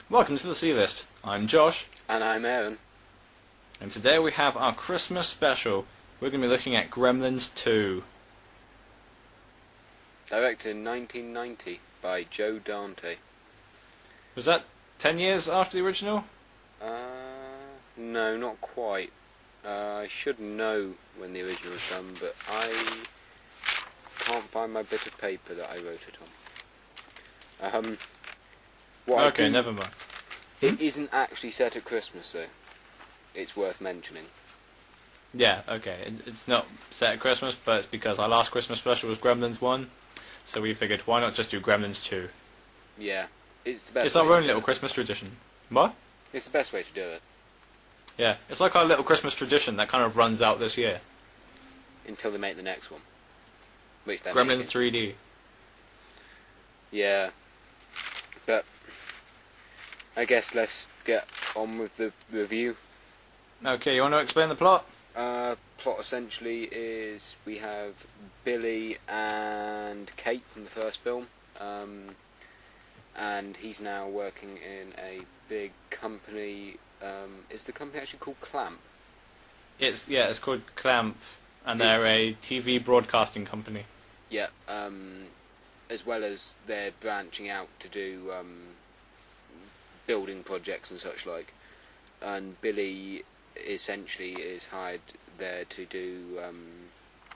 Welcome to the C-List. I'm Josh. And I'm Aaron. And today we have our Christmas special. We're going to be looking at Gremlins 2. Directed in 1990 by Joe Dante. Was that 10 years after the original? No, not quite. I should know when the original was done, but I can't find my bit of paper that I wrote it on. Okay, never mind. It isn't actually set at Christmas, though. It's worth mentioning. Yeah, okay. It's not set at Christmas, but it's because our last Christmas special was Gremlins 1, so we figured, why not just do Gremlins 2? Yeah, it's the best. It's our own little Christmas tradition. What? It's the best way to do it. Yeah, it's like our little Christmas tradition that kind of runs out this year. Until they make the next one. Which they're Gremlins making. 3D. Yeah. But I guess let's get on with the review. Okay, you want to explain the plot? Plot essentially is we have Billy and Kate from the first film, and he's now working in a big company. Is the company actually called Clamp? It's called Clamp, and they're a TV broadcasting company. Yeah. As well as they're branching out to do building projects and such like, and Billy essentially is hired there to do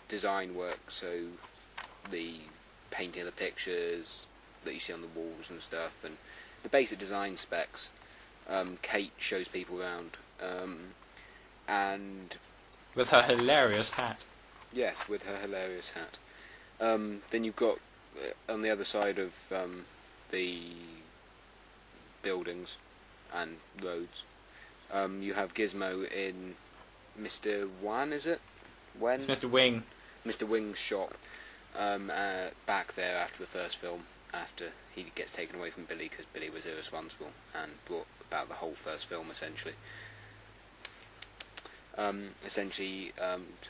design work, so the painting of the pictures that you see on the walls and stuff, and the basic design specs. Kate shows people around, and With her hilarious hat. yes, with her hilarious hat. Then you've got on the other side of the buildings and roads, you have Gizmo in Mr. Wan, is it? When? It's Mr. Wing. Mr. Wing's shop, back there after the first film, after he gets taken away from Billy because Billy was irresponsible and brought about the whole first film, essentially. Some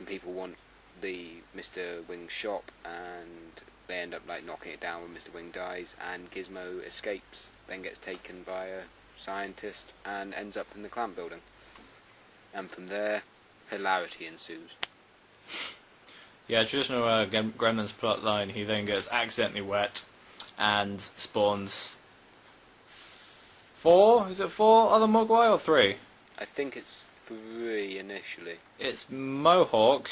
people want the Mr. Wing's shop, and they end up knocking it down when Mr. Wing dies, and Gizmo escapes, then gets taken by a scientist and ends up in the Clamp building. And from there, hilarity ensues. Yeah, traditional Gremlins plotline, he then gets accidentally wet and spawns four other mogwai or three? I think it's 3 initially. It's Mohawk,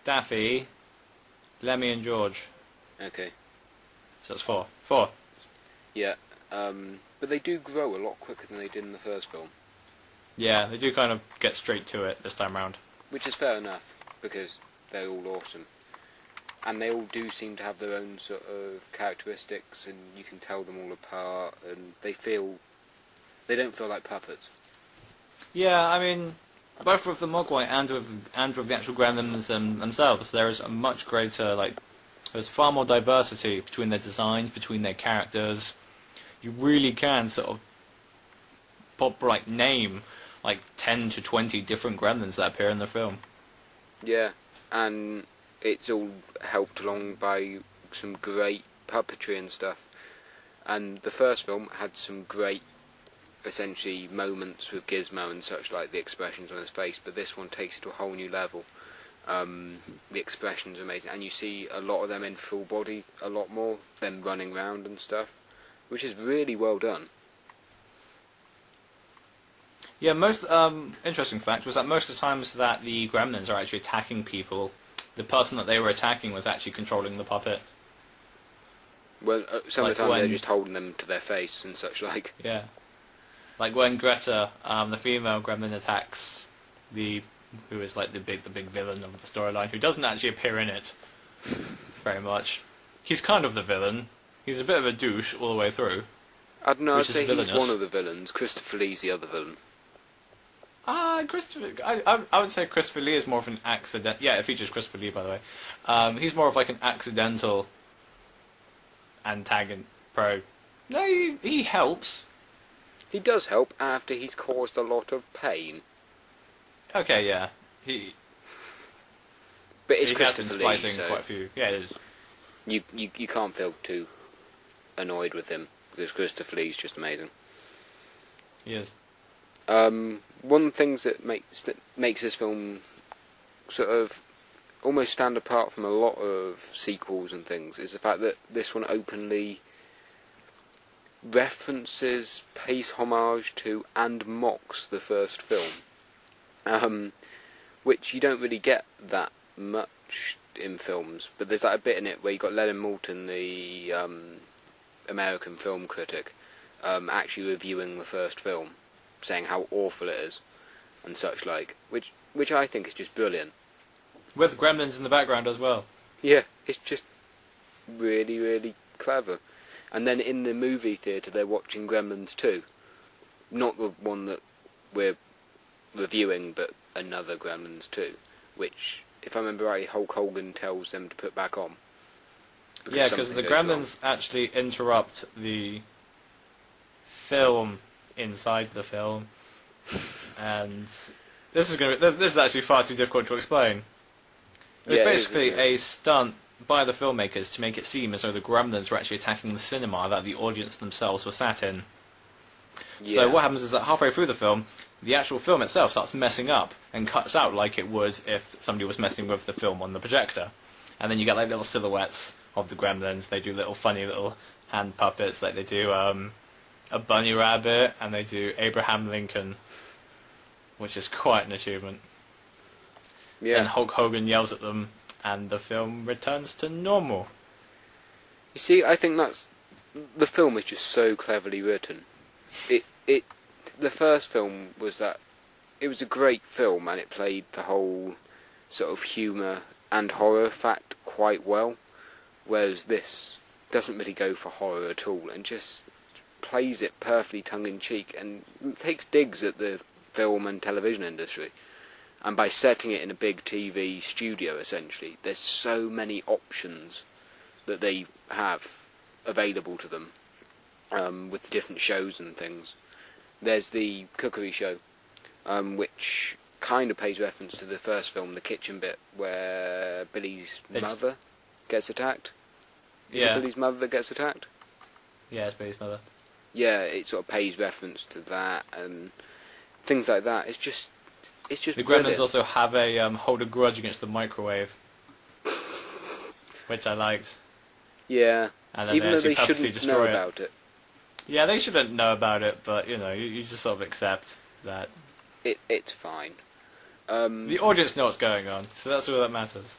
Daffy, Lemmy and George. Okay. So that's 4. 4. Yeah, but they do grow a lot quicker than they did in the first film. Yeah, they do kind of get straight to it this time round. Which is fair enough, because they're all awesome. And they all do seem to have their own sort of characteristics, and you can tell them all apart, and they don't feel like puppets. Yeah, I mean, both with the mogwai and with the actual Gremlins themselves, there is a much greater, there's far more diversity between their designs, between their characters. You really can sort of name 10 to 20 different Gremlins that appear in the film. Yeah, and it's all helped along by some great puppetry and stuff. And the first film had some great, essentially, moments with Gizmo and such, like the expressions on his face, but this one takes it to a whole new level. The expressions are amazing, and you see a lot of them in full body, a lot more, them running around and stuff, which is really well done. Yeah, most interesting fact was that most of the times that the Gremlins are actually attacking people, the person that they were attacking was actually controlling the puppet. Well, some of the time they're just holding them to their face and such like. Yeah. Like when Greta, the female Gremlin, attacks who is the big villain of the storyline, who doesn't actually appear in it very much. He's kind of the villain. He's a bit of a douche all the way through. I don't know, I'd say villainous. he's one of the villains. Christopher Lee's the other villain. I would say Christopher Lee is more of an accident. Yeah, it features Christopher Lee, by the way. He's more of an accidental antagonist. No, he helps. He does help after he's caused a lot of pain. Okay, yeah. But it's he Christopher Lee, so quite a few. Yeah, it is. You can't feel too annoyed with him, because Christopher Lee's just amazing. He is. One of the things that makes this film sort of almost stand apart from a lot of sequels and things is the fact that this one openly references, pays homage to, and mocks the first film, which you don't really get that much in films. But there's like a bit in it where you got Lennon Moulton, the American film critic, actually reviewing the first film, saying how awful it is and such like, which I think is just brilliant. With Gremlins in the background as well. Yeah, it's just really, really clever. And then in the movie theatre they're watching Gremlins 2. Not the one that we're reviewing, but another Gremlins 2, which, if I remember rightly, Hulk Hogan tells them to put back on. Yeah, because the Gremlins actually interrupt the film inside the film. And this is actually far too difficult to explain. It was basically a stunt by the filmmakers to make it seem as though the Gremlins were actually attacking the cinema that the audience themselves were sat in. Yeah. So what happens is that halfway through the film, the actual film itself starts messing up and cuts out like it would if somebody was messing with the film on the projector. And then you get like little silhouettes of the Gremlins. They do little funny little hand puppets, like they do a bunny rabbit, and they do Abraham Lincoln, which is quite an achievement. Yeah. And Hulk Hogan yells at them, and the film returns to normal. You see, I think the film is just so cleverly written. The first film was that it was a great film, and it played the whole sort of humour and horror fact quite well, whereas this doesn't really go for horror at all, and just plays it perfectly tongue-in-cheek, and takes digs at the film and television industry. And by setting it in a big TV studio, essentially, there's so many options that they have available to them with the different shows and things. There's the cookery show, which kind of pays reference to the first film, the kitchen bit, where Billy's mother gets attacked. Is it Billy's mother that gets attacked? Yeah, it's Billy's mother. Yeah, it sort of pays reference to that and things like that. It's just the brilliant. Gremlins also have a hold a grudge against the microwave, which I liked. Yeah, and then even though they shouldn't know it. about it. Yeah, they shouldn't know about it, but you just sort of accept that it's fine. The audience know what's going on, so that's all that matters.